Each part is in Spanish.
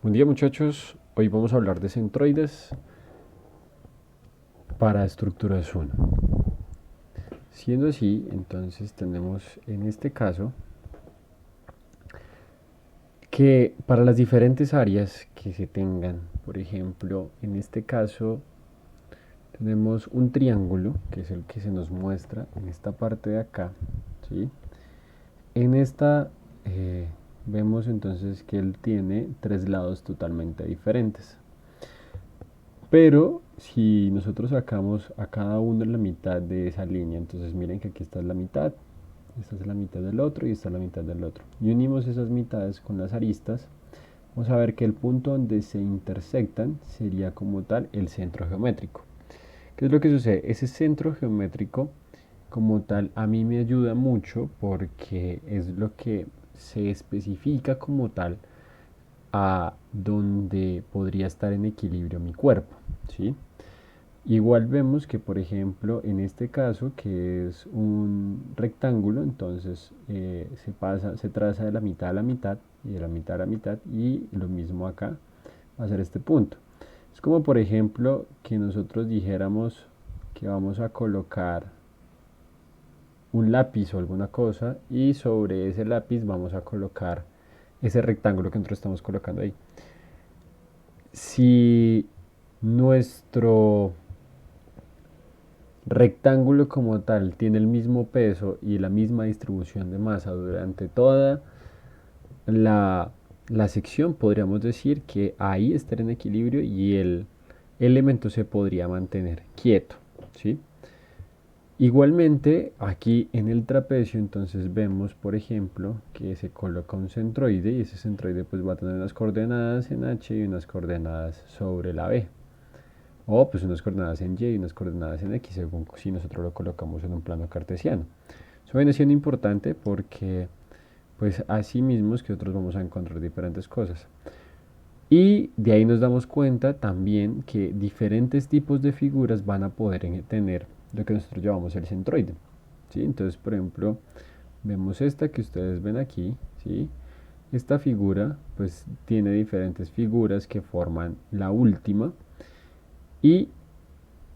Buen día muchachos, hoy vamos a hablar de centroides para estructuras 1. Siendo así, entonces tenemos en este caso que para las diferentes áreas que se tengan, por ejemplo, en este caso tenemos un triángulo, que es el que se nos muestra en esta parte de acá, ¿sí? En esta vemos entonces que él tiene tres lados totalmente diferentes. Pero si nosotros sacamos a cada uno la mitad de esa línea, entonces miren que aquí está la mitad, esta es la mitad del otro y esta es la mitad del otro. Y unimos esas mitades con las aristas, vamos a ver que el punto donde se intersectan sería como tal el centro geométrico. ¿Qué es lo que sucede? Ese centro geométrico como tal a mí me ayuda mucho porque es lo que se especifica como tal a donde podría estar en equilibrio mi cuerpo, ¿sí? Igual vemos que, por ejemplo, en este caso, que es un rectángulo, entonces se traza de la mitad a la mitad y de la mitad a la mitad, y lo mismo acá va a ser este punto. Es como, por ejemplo, que nosotros dijéramos que vamos a colocar un lápiz o alguna cosa y sobre ese lápiz vamos a colocar ese rectángulo que nosotros estamos colocando ahí. Si nuestro rectángulo como tal tiene el mismo peso y la misma distribución de masa durante toda la, la sección, podríamos decir que ahí está en equilibrio y el elemento se podría mantener quieto, ¿sí? Igualmente, aquí en el trapecio, entonces vemos, por ejemplo, que se coloca un centroide y ese centroide pues va a tener unas coordenadas en H y unas coordenadas sobre la B. O pues unas coordenadas en Y y unas coordenadas en X, según si nosotros lo colocamos en un plano cartesiano. Eso viene siendo importante porque pues así mismo es que nosotros vamos a encontrar diferentes cosas. Y de ahí nos damos cuenta también que diferentes tipos de figuras van a poder tener lo que nosotros llamamos el centroide, ¿sí? Entonces, por ejemplo, vemos esta que ustedes ven aquí, ¿sí? Esta figura pues tiene diferentes figuras que forman la última y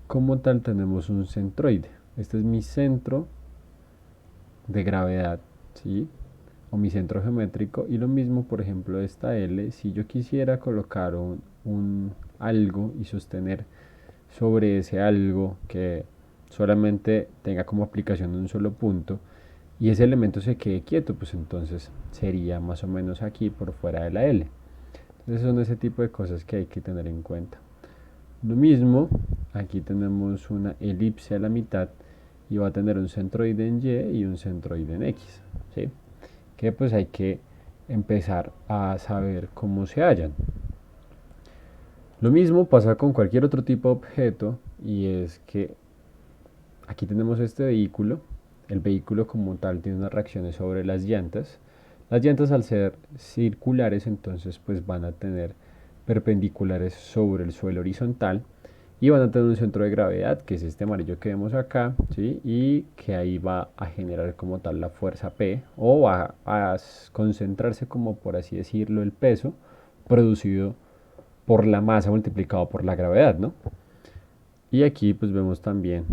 como tal tenemos un centroide. Este es mi centro de gravedad, ¿sí? O mi centro geométrico. Y lo mismo, por ejemplo, esta L, si yo quisiera colocar un algo y sostener sobre ese algo que solamente tenga como aplicación un solo punto y ese elemento se quede quieto, pues entonces sería más o menos aquí por fuera de la L. Entonces son ese tipo de cosas que hay que tener en cuenta. Lo mismo, aquí tenemos una elipse a la mitad y va a tener un centroide en Y y un centroide en X, ¿sí? Que pues hay que empezar a saber cómo se hallan. Lo mismo pasa con cualquier otro tipo de objeto y es que aquí tenemos este vehículo. El vehículo como tal tiene unas reacciones sobre las llantas. Las llantas al ser circulares entonces pues van a tener perpendiculares sobre el suelo horizontal y van a tener un centro de gravedad que es este amarillo que vemos acá, ¿sí? Y que ahí va a generar como tal la fuerza P o va a concentrarse como por así decirlo el peso producido por la masa multiplicado por la gravedad, ¿no? Y aquí pues vemos también,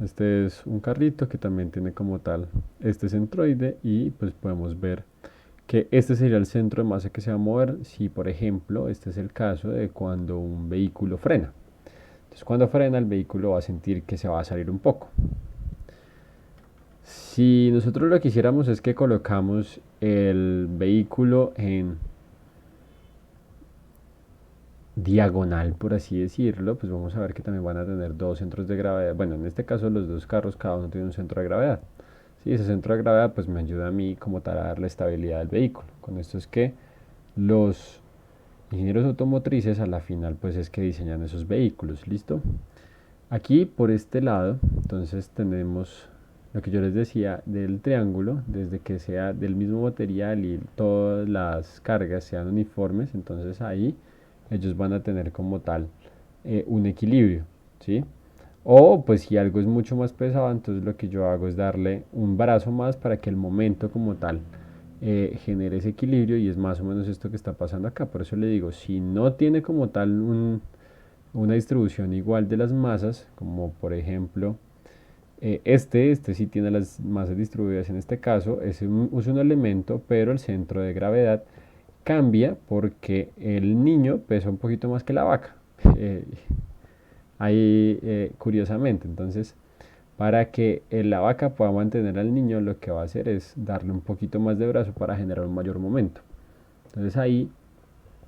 este es un carrito que también tiene como tal este centroide y pues podemos ver que este sería el centro de masa que se va a mover si por ejemplo este es el caso de cuando un vehículo frena. Entonces cuando frena el vehículo va a sentir que se va a salir un poco. Si nosotros lo que quisiéramos es que colocamos el vehículo en diagonal, por así decirlo, pues vamos a ver que también van a tener dos centros de gravedad. Bueno, en este caso los dos carros cada uno tiene un centro de gravedad. Sí, ese centro de gravedad pues me ayuda a mí como tal a darle estabilidad al vehículo. Con esto es que los ingenieros automotrices a la final pues es que diseñan esos vehículos, ¿listo? Aquí por este lado entonces tenemos lo que yo les decía del triángulo, desde que sea del mismo material y todas las cargas sean uniformes, entonces ahí ellos van a tener como tal un equilibrio, ¿sí? O pues si algo es mucho más pesado, entonces lo que yo hago es darle un brazo más para que el momento como tal genere ese equilibrio y es más o menos esto que está pasando acá. Por eso le digo, si no tiene como tal una distribución igual de las masas, como por ejemplo este sí tiene las masas distribuidas en este caso, es un elemento, pero el centro de gravedad cambia porque el niño pesa un poquito más que la vaca. Eh, ahí curiosamente, entonces para que la vaca pueda mantener al niño, lo que va a hacer es darle un poquito más de brazo para generar un mayor momento. Entonces ahí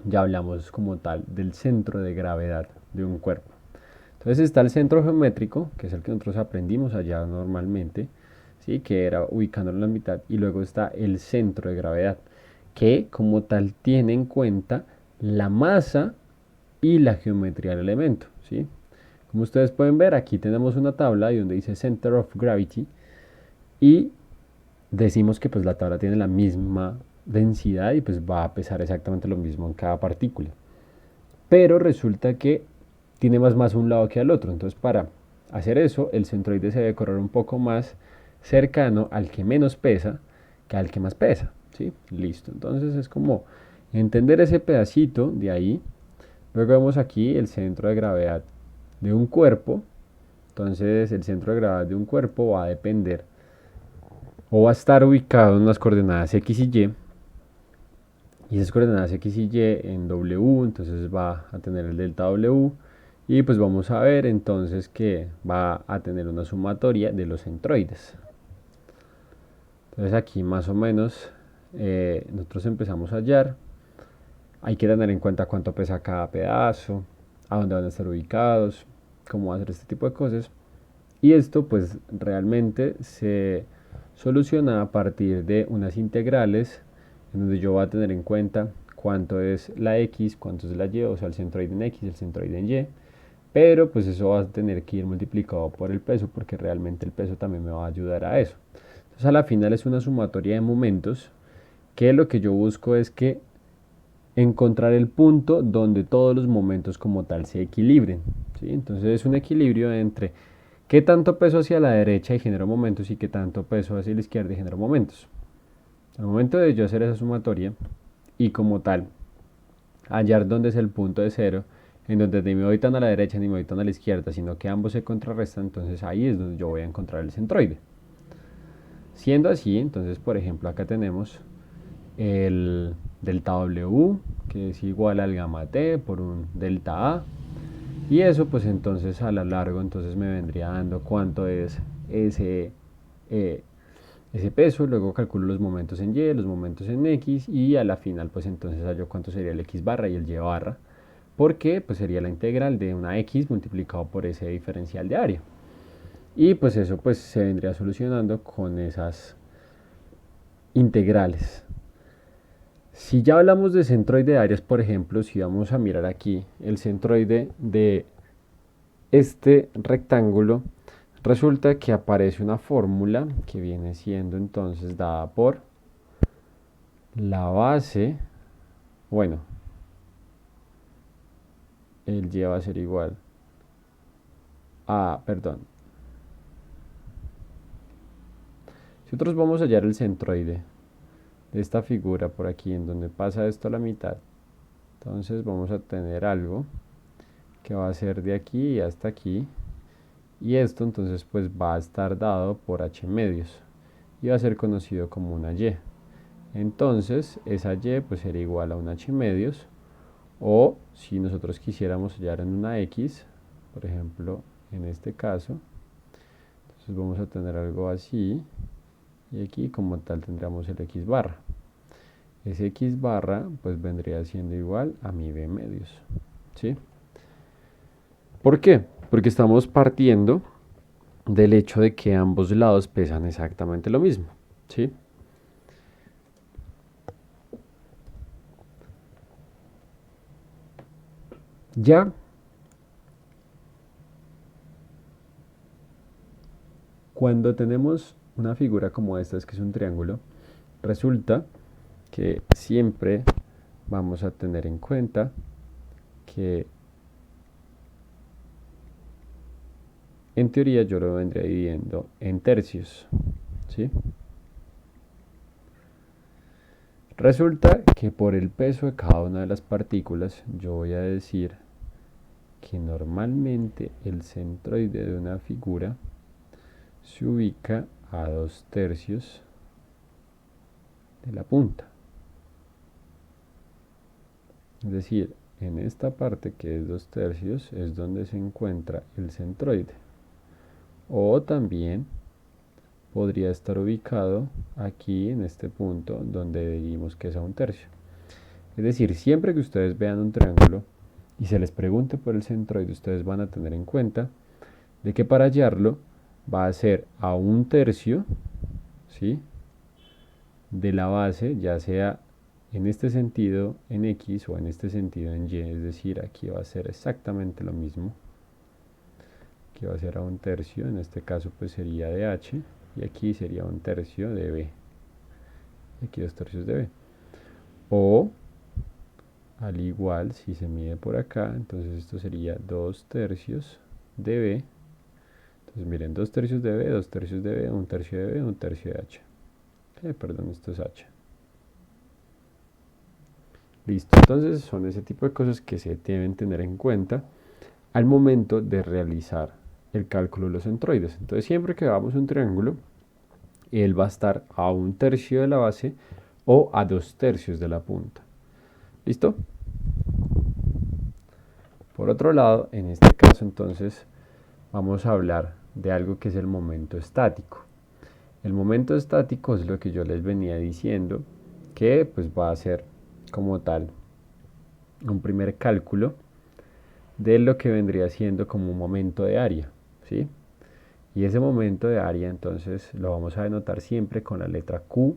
ya hablamos como tal del centro de gravedad de un cuerpo. Entonces está el centro geométrico, que es el que nosotros aprendimos allá normalmente, ¿sí? Que era ubicándolo en la mitad, y luego está el centro de gravedad, que como tal tiene en cuenta la masa y la geometría del elemento, ¿sí? Como ustedes pueden ver, aquí tenemos una tabla donde dice Center of Gravity y decimos que pues la tabla tiene la misma densidad y pues va a pesar exactamente lo mismo en cada partícula. Pero resulta que tiene más masa un lado que al otro. Entonces para hacer eso, el centroide se debe correr un poco más cercano al que menos pesa que al que más pesa. ¿Sí? Listo. Entonces es como entender ese pedacito de ahí. Luego vemos aquí el centro de gravedad de un cuerpo. Entonces el centro de gravedad de un cuerpo va a depender o va a estar ubicado en unas coordenadas X y Y. Y esas coordenadas X y Y en W, entonces va a tener el delta W. Y pues vamos a ver entonces que va a tener una sumatoria de los centroides. Entonces aquí más o menos nosotros empezamos a hallar. Hay que tener en cuenta cuánto pesa cada pedazo, a dónde van a estar ubicados, cómo hacer este tipo de cosas. Y esto pues realmente se soluciona a partir de unas integrales en donde yo voy a tener en cuenta cuánto es la X, cuánto es la Y, o sea el centroide en X, el centroide en Y. Pero pues eso va a tener que ir multiplicado por el peso porque realmente el peso también me va a ayudar a eso. Entonces a la final es una sumatoria de momentos que lo que yo busco es que encontrar el punto donde todos los momentos como tal se equilibren, ¿sí? Entonces es un equilibrio entre qué tanto peso hacia la derecha y genero momentos y qué tanto peso hacia la izquierda y genero momentos. Al momento de yo hacer esa sumatoria y como tal hallar dónde es el punto de cero, en donde ni me voy tan a la derecha ni me voy tan a la izquierda, sino que ambos se contrarrestan, entonces ahí es donde yo voy a encontrar el centroide. Siendo así, entonces por ejemplo acá tenemos el delta W, que es igual al gamma T por un delta A. Y eso pues entonces a lo largo entonces me vendría dando cuánto es eh, ese peso, luego calculo los momentos en Y, los momentos en X y a la final pues entonces hallo cuánto sería el X barra y el Y barra, porque pues sería la integral de una X multiplicado por ese diferencial de área. Y pues eso pues se vendría solucionando con esas integrales. Si ya hablamos de centroide de áreas, por ejemplo, si vamos a mirar aquí el centroide de este rectángulo, resulta que aparece una fórmula que viene siendo entonces dada por la base, bueno, el y va a ser igual a, perdón, si nosotros vamos a hallar el centroide de esta figura por aquí, en donde pasa esto a la mitad, entonces vamos a tener algo que va a ser de aquí hasta aquí, y esto entonces pues va a estar dado por h medios, y va a ser conocido como una y. Entonces esa y pues sería igual a un h medios, o si nosotros quisiéramos hallar en una x, por ejemplo en este caso, entonces vamos a tener algo así, y aquí como tal tendríamos el x barra. Ese x barra pues vendría siendo igual a mi b medios, ¿sí? ¿Por qué? Porque estamos partiendo del hecho de que ambos lados pesan exactamente lo mismo, ¿sí? Ya cuando tenemos una figura como esta, es que es un triángulo, resulta que siempre vamos a tener en cuenta que en teoría yo lo vendría dividiendo en tercios, ¿sí? Resulta que por el peso de cada una de las partículas, yo voy a decir que normalmente el centroide de una figura se ubica a 2/3 de la punta. Es decir, en esta parte que es 2/3 es donde se encuentra el centroide. O también podría estar ubicado aquí en este punto donde dijimos que es a 1/3. Es decir, siempre que ustedes vean un triángulo y se les pregunte por el centroide, ustedes van a tener en cuenta de que para hallarlo va a ser a 1/3, ¿sí?, de la base, ya sea en este sentido en X o en este sentido en Y. Es decir, aquí va a ser exactamente lo mismo. Aquí va a ser a 1/3, en este caso pues sería de H, y aquí sería 1/3 de B. Y aquí 2/3 de B. O, al igual, si se mide por acá, entonces esto sería 2/3 de B. Entonces miren, 2/3 de B, 2/3 de B, 1/3 de B, 1/3 de H. Perdón, esto es H. Listo, entonces son ese tipo de cosas que se deben tener en cuenta al momento de realizar el cálculo de los centroides. Entonces siempre que hagamos un triángulo, él va a estar a 1/3 de la base o a 2/3 de la punta. ¿Listo? Por otro lado, en este caso entonces vamos a hablar de algo que es el momento estático. El momento estático es lo que yo les venía diciendo, que pues va a ser como tal un primer cálculo de lo que vendría siendo como un momento de área, ¿sí? Y ese momento de área entonces lo vamos a denotar siempre con la letra Q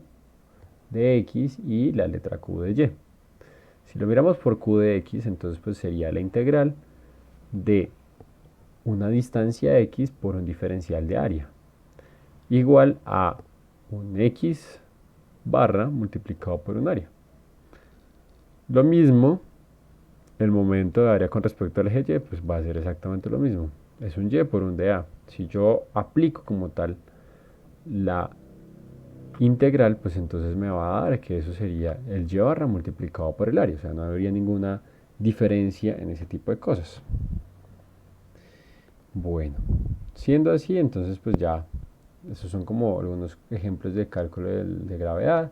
de X y la letra Q de Y. Si lo miramos por Q de X, entonces pues sería la integral de una distancia X por un diferencial de área, igual a un X barra multiplicado por un área. Lo mismo, el momento de área con respecto al eje Y, pues va a ser exactamente lo mismo. Es un Y por un dA. Si yo aplico como tal la integral, pues entonces me va a dar que eso sería el Y barra multiplicado por el área. O sea, no habría ninguna diferencia en ese tipo de cosas. Bueno, siendo así, entonces pues ya, esos son como algunos ejemplos de cálculo de gravedad.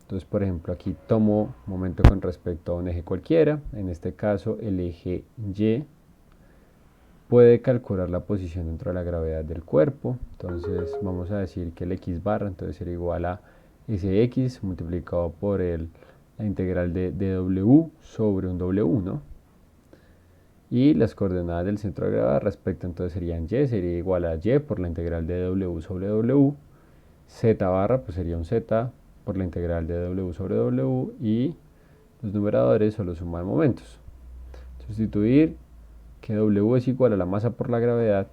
Entonces, por ejemplo, aquí tomo momento con respecto a un eje cualquiera. En este caso, el eje Y puede calcular la posición dentro de la gravedad del cuerpo. Entonces, vamos a decir que el X barra entonces será igual a Sx multiplicado por la integral de dw sobre un w, ¿no? Y las coordenadas del centro de gravedad respecto entonces serían Y, sería igual a Y por la integral de w sobre w. Z barra pues sería un Z por la integral de w sobre w, y los numeradores solo suman momentos. Sustituir que w es igual a la masa por la gravedad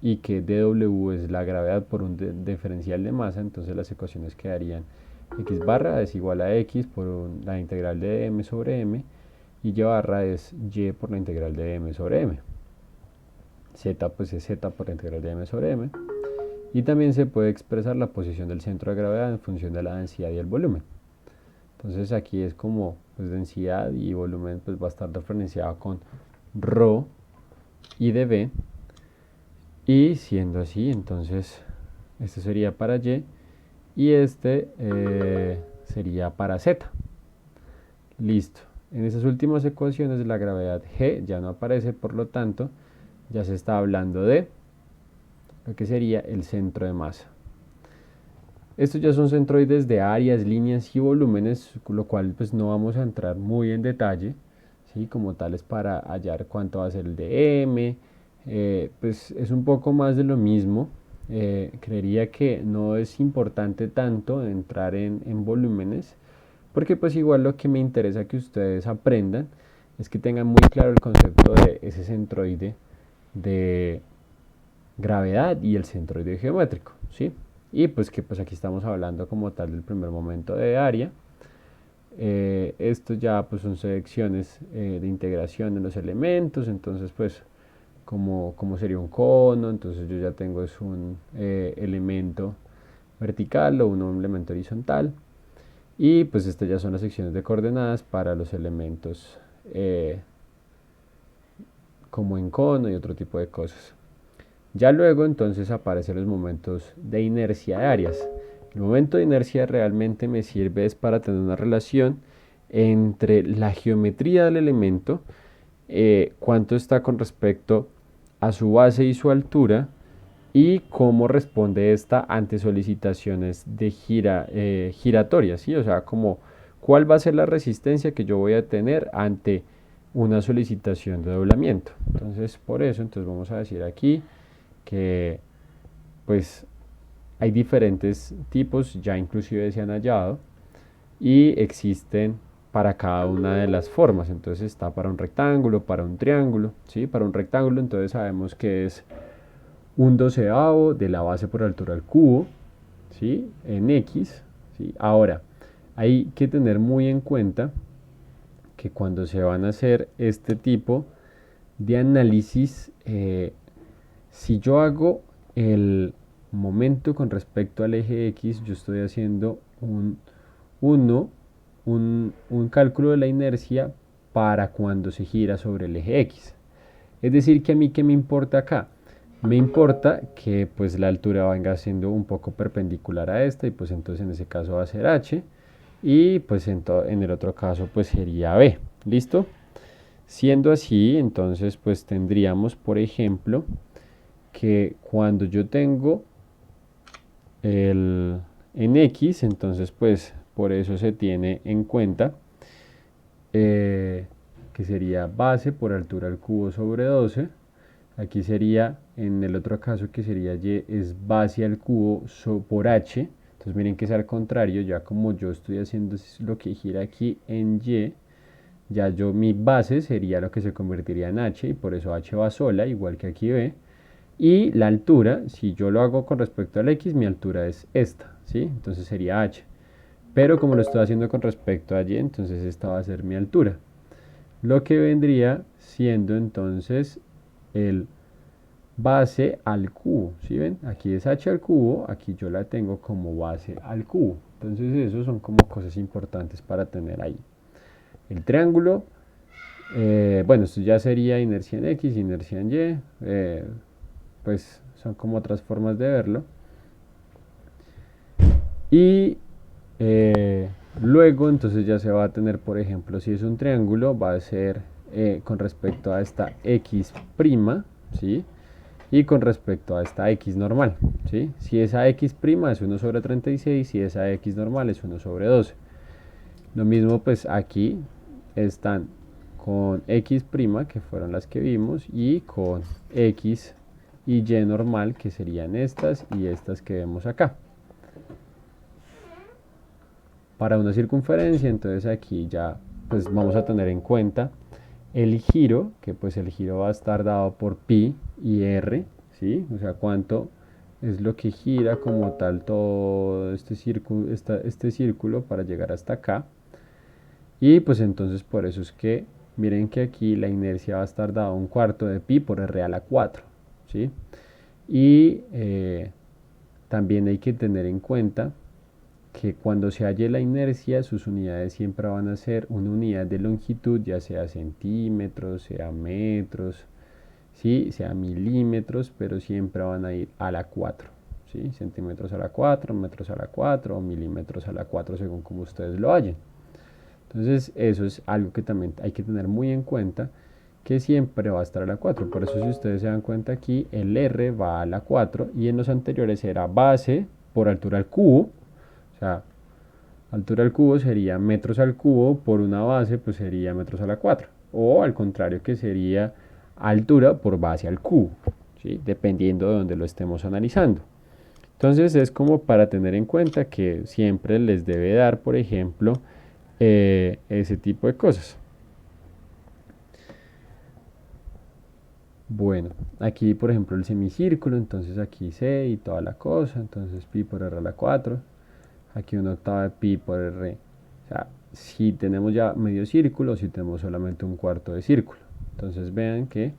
y que dw es la gravedad por un diferencial de masa, entonces las ecuaciones quedarían x barra es igual a x por la integral de m sobre m, y y barra es y por la integral de m sobre m. Z pues es z por la integral de m sobre m. Y también se puede expresar la posición del centro de gravedad en función de la densidad y el volumen. Entonces aquí es como pues, densidad y volumen pues va a estar referenciado con ρ y dB. Y siendo así, entonces este sería para y este sería para Z. Listo. En esas últimas ecuaciones la gravedad G ya no aparece, por lo tanto ya se está hablando de lo que sería el centro de masa. Estos ya son centroides de áreas, líneas y volúmenes, lo cual pues no vamos a entrar muy en detalle, ¿sí? Como tales para hallar cuánto va a ser el de M. Pues es un poco más de lo mismo. Creería que no es importante tanto entrar en volúmenes, porque pues igual lo que me interesa que ustedes aprendan es que tengan muy claro el concepto de ese centroide de gravedad y el centroide geométrico, ¿sí? Y pues que pues aquí estamos hablando como tal del primer momento de área. Esto ya pues son selecciones de integración de los elementos, entonces pues como sería un cono, entonces yo ya tengo es un elemento vertical o un elemento horizontal. Y pues estas ya son las secciones de coordenadas para los elementos como en cono y otro tipo de cosas. Ya luego entonces aparecen los momentos de inercia de áreas. El momento de inercia realmente me sirve es para tener una relación entre la geometría del elemento, cuánto está con respecto a su base y su altura, y cómo responde esta ante solicitaciones de giratorias, ¿sí? O sea, como cuál va a ser la resistencia que yo voy a tener ante una solicitación de doblamiento. Entonces, por eso, entonces vamos a decir aquí que pues hay diferentes tipos, ya inclusive se han hallado, y existen para cada una de las formas. Entonces está para un rectángulo, para un triángulo, ¿sí? Para un rectángulo entonces sabemos que es un doceavo de la base por altura al cubo, ¿sí? En X, ¿sí? Ahora, hay que tener muy en cuenta que cuando se van a hacer este tipo de análisis, si yo hago el momento con respecto al eje X, yo estoy haciendo un cálculo de la inercia para cuando se gira sobre el eje X. Es decir, que a mí, ¿qué me importa acá? Me importa que pues la altura venga siendo un poco perpendicular a esta, y pues entonces en ese caso va a ser h, y pues en el otro caso pues sería b. ¿Listo? Siendo así, entonces pues tendríamos, por ejemplo, que cuando yo tengo el en X, entonces pues por eso se tiene en cuenta que sería base por altura al cubo sobre 12. Aquí sería, en el otro caso que sería Y, es base al cubo por H. Entonces miren que es al contrario, ya como yo estoy haciendo lo que gira aquí en Y, ya yo mi base sería lo que se convertiría en H, y por eso H va sola, igual que aquí B. Y la altura, si yo lo hago con respecto al X, mi altura es esta, ¿sí? Entonces sería H. Pero como lo estoy haciendo con respecto a Y, entonces esta va a ser mi altura. Lo que vendría siendo entonces el base al cubo, ¿sí ven? Aquí es h al cubo, aquí yo la tengo como base al cubo. Entonces esos son como cosas importantes para tener ahí. El triángulo, bueno, esto ya sería inercia en X, inercia en Y, pues son como otras formas de verlo. Y luego entonces ya se va a tener, por ejemplo, si es un triángulo, va a ser con respecto a esta X', ¿sí? Y con respecto a esta X normal, ¿sí? Si esa X' es 1 sobre 36, si esa X normal es 1 sobre 12. Lo mismo pues aquí están con X', que fueron las que vimos, y con X y Y normal, que serían estas y estas que vemos acá. Para una circunferencia, entonces aquí ya pues vamos a tener en cuenta el giro, que pues el giro va a estar dado por pi y r, ¿sí? O sea, cuánto es lo que gira como tal todo este círculo para llegar hasta acá. Y pues entonces por eso es que miren que aquí la inercia va a estar dada un cuarto de pi por r a la 4, ¿sí? Y también hay que tener en cuenta que cuando se halle la inercia, sus unidades siempre van a ser una unidad de longitud, ya sea centímetros, sea metros, ¿sí? Sea milímetros, pero siempre van a ir a la 4, ¿sí? Centímetros a la 4, metros a la 4 o milímetros a la 4, según como ustedes lo hallen. Entonces, eso es algo que también hay que tener muy en cuenta, que siempre va a estar a la 4. Por eso, si ustedes se dan cuenta aquí, el R va a la 4, y en los anteriores era base por altura al cubo. O sea, altura al cubo sería metros al cubo por una base, pues sería metros a la 4. O al contrario, que sería altura por base al cubo, ¿sí? Dependiendo de donde lo estemos analizando. Entonces es como para tener en cuenta que siempre les debe dar, por ejemplo, ese tipo de cosas. Bueno, aquí por ejemplo el semicírculo, entonces aquí C y toda la cosa, entonces pi por r a la 4, aquí una octava de pi por r. O sea, si tenemos ya medio círculo, si tenemos solamente un cuarto de círculo. Entonces vean que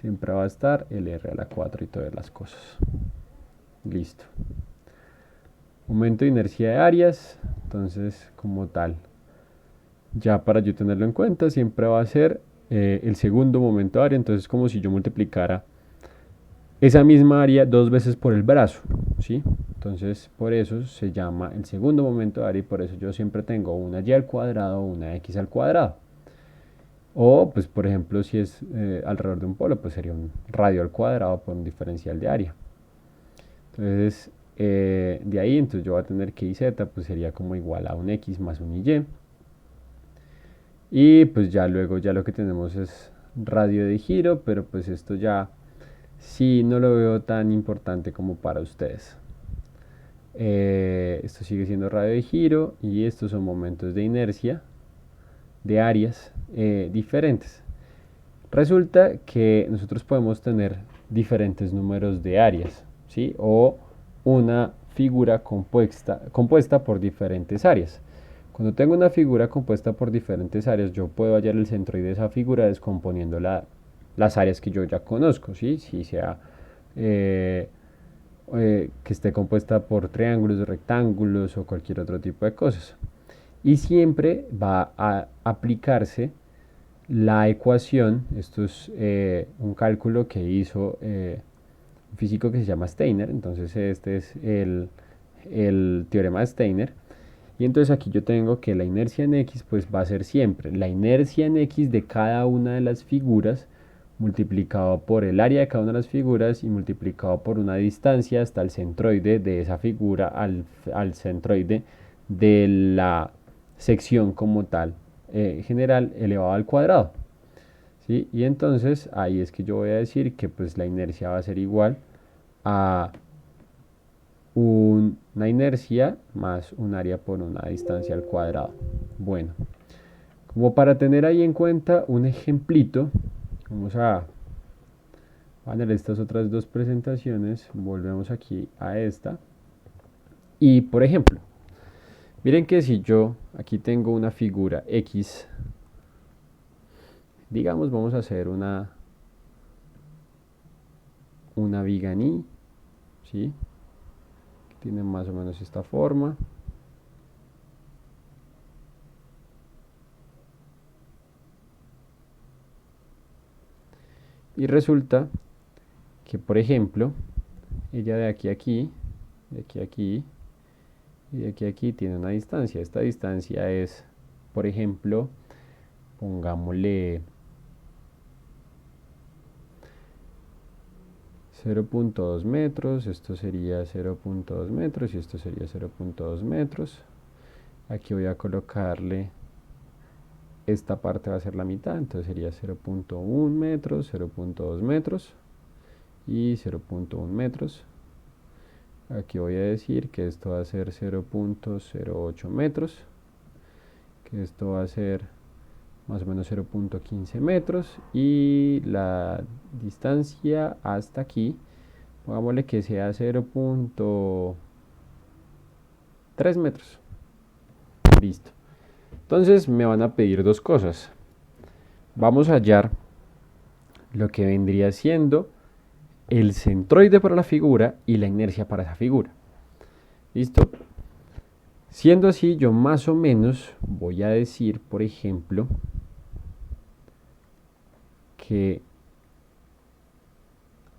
siempre va a estar el r a la 4 y todas las cosas. Listo. Momento de inercia de áreas, entonces como tal, ya para yo tenerlo en cuenta, siempre va a ser el segundo momento de área, entonces como si yo multiplicara esa misma área dos veces por el brazo, ¿sí? Entonces por eso se llama el segundo momento de área y por eso yo siempre tengo una y al cuadrado o una x al cuadrado. O, pues, por ejemplo, si es alrededor de un polo, pues sería un radio al cuadrado por un diferencial de área. Entonces, de ahí, entonces yo voy a tener que iz, pues sería como igual a un x más un y. Y pues ya luego, ya lo que tenemos es radio de giro, pero pues esto ya sí no lo veo tan importante como para ustedes. Esto sigue siendo radio de giro y estos son momentos de inercia de áreas diferentes. Resulta que nosotros podemos tener diferentes números de áreas, ¿sí? O una figura compuesta por diferentes áreas. Cuando tengo una figura compuesta por diferentes áreas, yo puedo hallar el centroide de esa figura descomponiendo las áreas que yo ya conozco, ¿sí? Si sea que esté compuesta por triángulos, rectángulos o cualquier otro tipo de cosas. Y siempre va a aplicarse la ecuación. Esto es un cálculo que hizo un físico que se llama Steiner. Entonces este es el teorema de Steiner. Y entonces aquí yo tengo que la inercia en x pues va a ser siempre la inercia en x de cada una de las figuras multiplicado por el área de cada una de las figuras y multiplicado por una distancia hasta el centroide de esa figura al centroide de la sección como tal general elevado al cuadrado. ¿Sí? Y entonces ahí es que yo voy a decir que pues la inercia va a ser igual a una inercia más un área por una distancia al cuadrado. Bueno, como para tener ahí en cuenta un ejemplito, vamos a poner estas otras dos presentaciones, volvemos aquí a esta. Y por ejemplo, miren que si yo aquí tengo una figura X, digamos vamos a hacer una biganí, ¿sí? Que tiene más o menos esta forma. Y resulta que, por ejemplo, ella de aquí a aquí, de aquí a aquí y de aquí a aquí tiene una distancia. Esta distancia es, por ejemplo, pongámosle 0.2 metros, esto sería 0.2 metros y esto sería 0.2 metros. Aquí voy a colocarle, esta parte va a ser la mitad, entonces sería 0.1 metros, 0.2 metros y 0.1 metros. Aquí voy a decir que esto va a ser 0.08 metros, que esto va a ser más o menos 0.15 metros y la distancia hasta aquí, pongámosle que sea 0.3 metros. Listo. Entonces me van a pedir dos cosas. Vamos a hallar lo que vendría siendo el centroide para la figura y la inercia para esa figura. ¿Listo? Siendo así, yo más o menos voy a decir, por ejemplo, que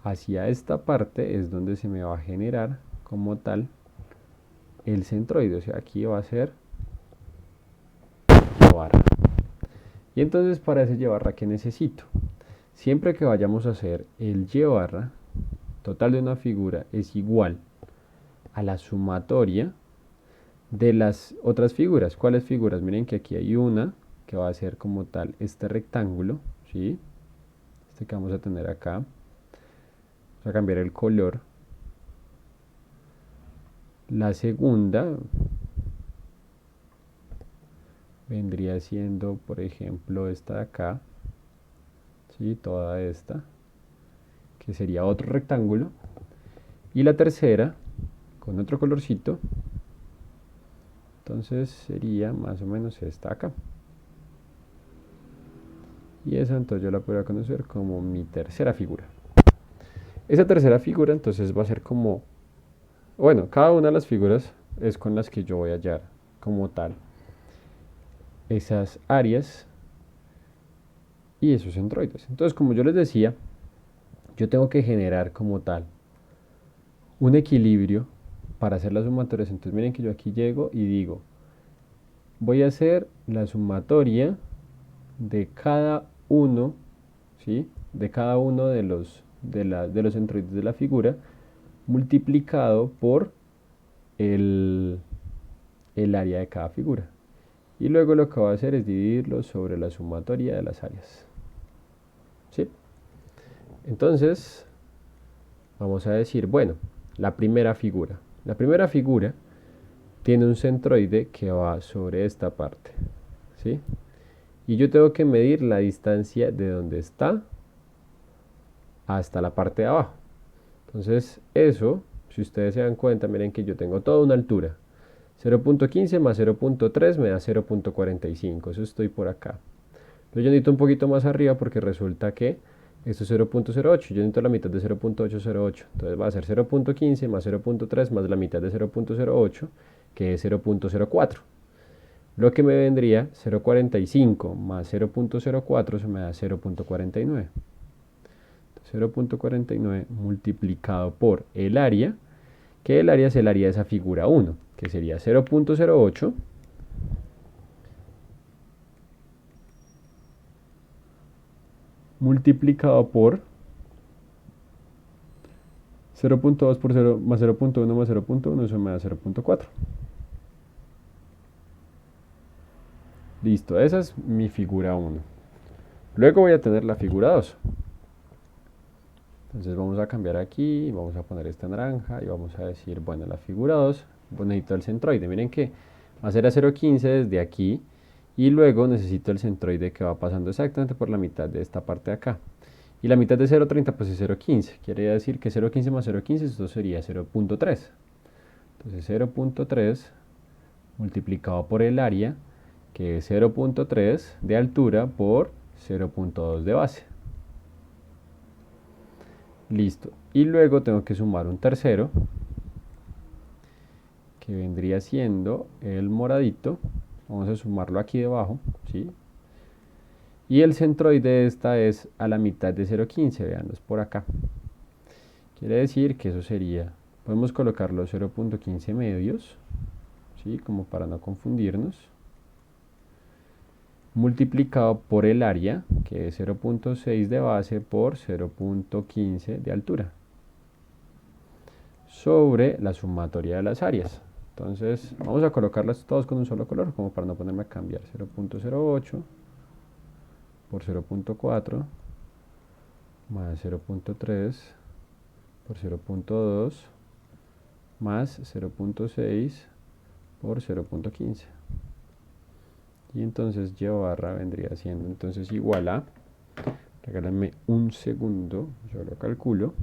hacia esta parte es donde se me va a generar como tal el centroide. O sea, aquí va a ser Y barra. Y entonces para ese Y barra, ¿qué necesito? Siempre que vayamos a hacer el Y barra total de una figura es igual a la sumatoria de las otras figuras. ¿Cuáles figuras? Miren que aquí hay una que va a ser como tal este rectángulo, ¿sí? Este que vamos a tener acá. Vamos a cambiar el color. La segunda vendría siendo, por ejemplo, esta de acá, ¿sí? Toda esta, que sería otro rectángulo. Y la tercera, con otro colorcito, entonces sería más o menos esta acá. Y esa entonces yo la podría conocer como mi tercera figura. Esa tercera figura entonces va a ser como, bueno, cada una de las figuras es con las que yo voy a hallar como tal esas áreas y esos centroides. Entonces, como yo les decía, yo tengo que generar como tal un equilibrio para hacer las sumatorias. Entonces, miren que yo aquí llego y digo, voy a hacer la sumatoria de cada uno, ¿sí? De cada uno de los centroides de la figura multiplicado por el, el área de cada figura. Y luego lo que voy a hacer es dividirlo sobre la sumatoria de las áreas. ¿Sí? Entonces, vamos a decir, bueno, la primera figura. La primera figura tiene un centroide que va sobre esta parte. ¿Sí? Y yo tengo que medir la distancia de donde está hasta la parte de abajo. Entonces, eso, si ustedes se dan cuenta, miren que yo tengo toda una altura. 0.15 más 0.3 me da 0.45. Eso estoy por acá. Entonces yo necesito un poquito más arriba porque resulta que esto es 0.08. Yo necesito la mitad de 0.808. Entonces va a ser 0.15 más 0.3 más la mitad de 0.08, que es 0.04. Lo que me vendría 0.45 más 0.04, eso me da 0.49. 0.49 multiplicado por el área, que el área es el área de esa figura 1, que sería 0.08 multiplicado por 0.2 por 0 más 0.1 más 0.1, eso me da 0.4. Listo, esa es mi figura 1. Luego voy a tener la figura 2. Entonces vamos a cambiar aquí, vamos a poner esta naranja y vamos a decir, bueno, la figura 2, pues necesito el centroide. Miren que va a ser a 0.15 desde aquí y luego necesito el centroide que va pasando exactamente por la mitad de esta parte de acá. Y la mitad de 0.30 pues es 0.15. Quiere decir que 0.15 más 0.15, esto sería 0.3. Entonces 0.3 multiplicado por el área, que es 0.3 de altura por 0.2 de base. Listo. Y luego tengo que sumar un tercero, que vendría siendo el moradito. Vamos a sumarlo aquí debajo, ¿sí? Y el centroide de esta es a la mitad de 0.15, vean, es por acá. Quiere decir que eso sería, podemos colocar los 0.15 medios, ¿sí? Como para no confundirnos. Multiplicado por el área, que es 0.6 de base por 0.15 de altura, sobre la sumatoria de las áreas. Entonces, vamos a colocarlas todos con un solo color, como para no ponerme a cambiar. 0.08 por 0.4 más 0.3 por 0.2 más 0.6 por 0.15. Y entonces y barra vendría siendo entonces igual a, regálenme un segundo, yo lo calculo.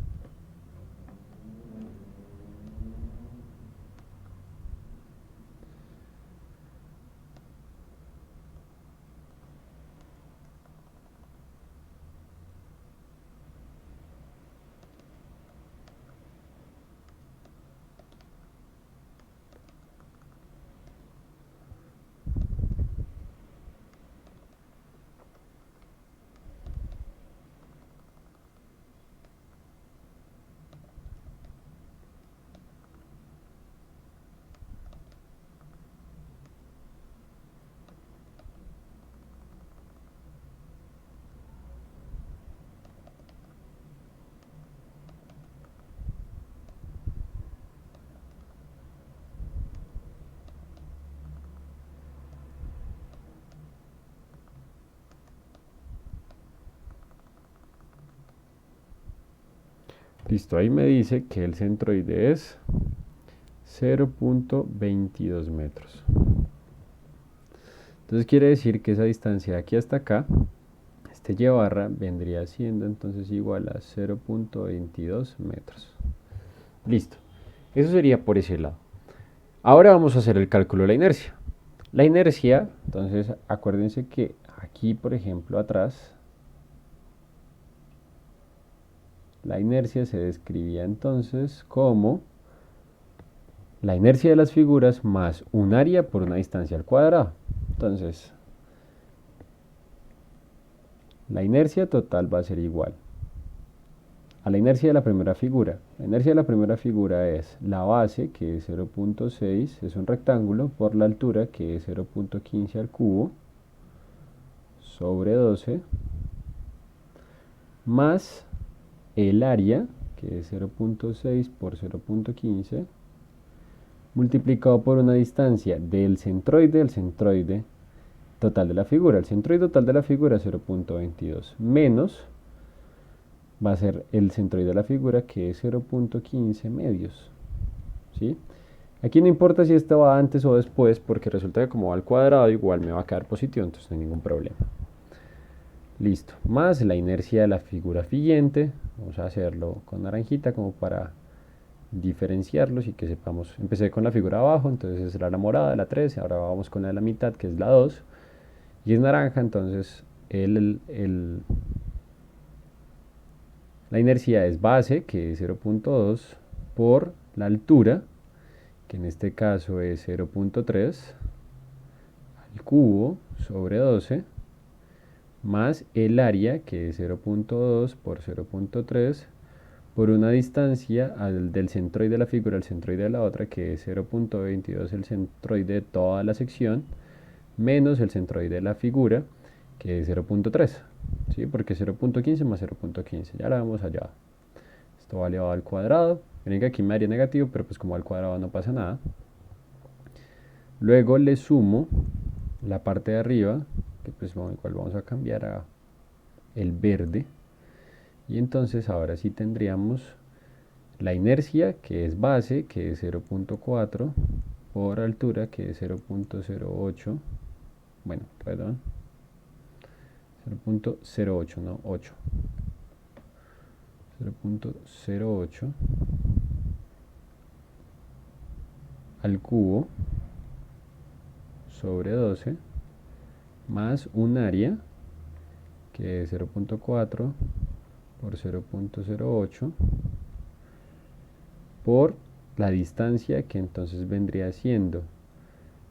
Listo, ahí me dice que el centroide es 0.22 metros. Entonces quiere decir que esa distancia de aquí hasta acá, este y barra vendría siendo entonces igual a 0.22 metros. Listo, eso sería por ese lado. Ahora vamos a hacer el cálculo de la inercia. La inercia, entonces acuérdense que aquí, por ejemplo, atrás, la inercia se describía entonces como la inercia de las figuras más un área por una distancia al cuadrado. Entonces, la inercia total va a ser igual a la inercia de la primera figura. La inercia de la primera figura es la base, que es 0.6, es un rectángulo, por la altura, que es 0.15 al cubo, sobre 12, más el área, que es 0.6 por 0.15, multiplicado por una distancia del centroide al centroide total de la figura. El centroide total de la figura es 0.22, menos va a ser el centroide de la figura, que es 0.15 medios. ¿Sí? Aquí no importa si esto va antes o después, porque resulta que como va al cuadrado, igual me va a quedar positivo, entonces no hay ningún problema. Listo. Más la inercia de la figura siguiente. Vamos a hacerlo con naranjita como para diferenciarlos y que sepamos. Empecé con la figura abajo, entonces será la morada, la 3, ahora vamos con la de la mitad, que es la 2, y es naranja, entonces la inercia es base, que es 0.2, por la altura, que en este caso es 0.3, al cubo sobre 12, más el área, que es 0.2 por 0.3, por una distancia del centroide de la figura al centroide de la otra, que es 0.22 el centroide de toda la sección, menos el centroide de la figura, que es 0.3, ¿sí? Porque 0.15 más 0.15, ya la vemos allá. Esto va elevado al cuadrado. Miren que aquí me daría negativo, pero pues como al cuadrado no pasa nada. Luego le sumo la parte de arriba, que pues igual vamos a cambiar a el verde. Y entonces ahora sí tendríamos la inercia, que es base, que es 0.4, por altura, que es 0.08. Bueno, perdón. 0.08, no 8. 0.08 al cubo sobre 12, más un área, que es 0.4 por 0.08, por la distancia, que entonces vendría siendo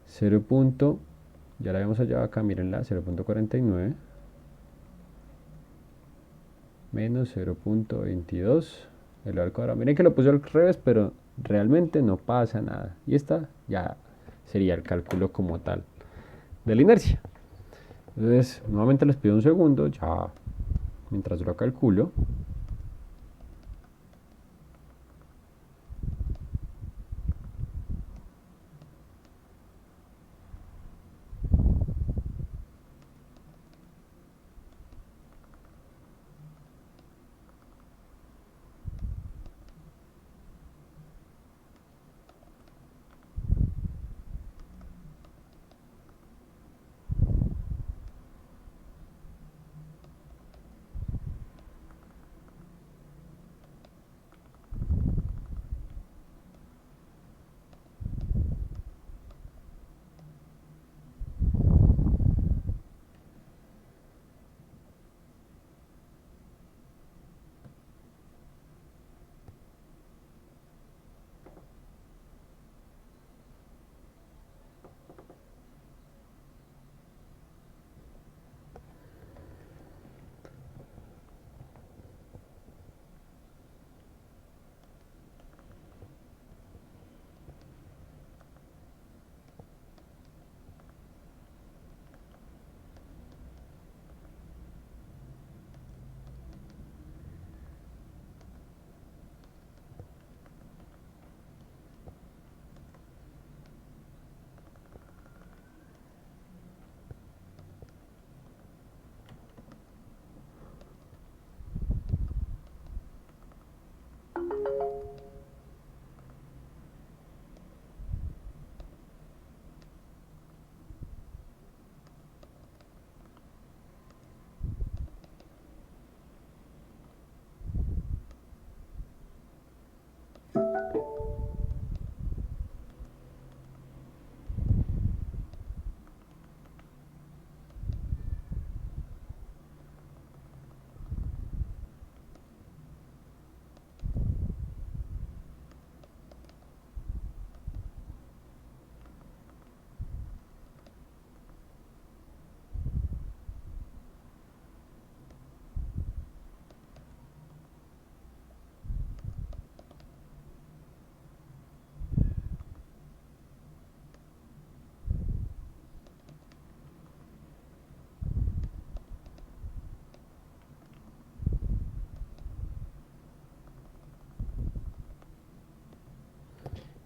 0. Ya la vemos allá acá, mírenla, 0.49 menos 0.22 elevado al cuadrado. Miren que lo puse al revés, pero realmente no pasa nada. Y esta ya sería el cálculo como tal de la inercia. Entonces, nuevamente les pido un segundo, ya mientras lo calculo.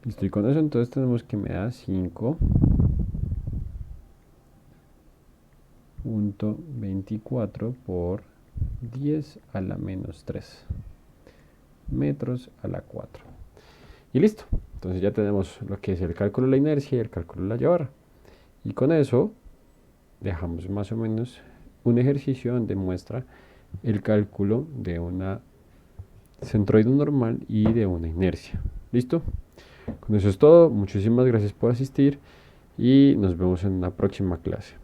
Listo, y con eso entonces tenemos que me da 5.24 por 10 a la menos 3 metros a la 4. Y listo. Entonces ya tenemos lo que es el cálculo de la inercia y el cálculo de la llevada. Y con eso dejamos más o menos un ejercicio donde muestra el cálculo de una centroide normal y de una inercia. ¿Listo? Con eso es todo. Muchísimas gracias por asistir y nos vemos en una próxima clase.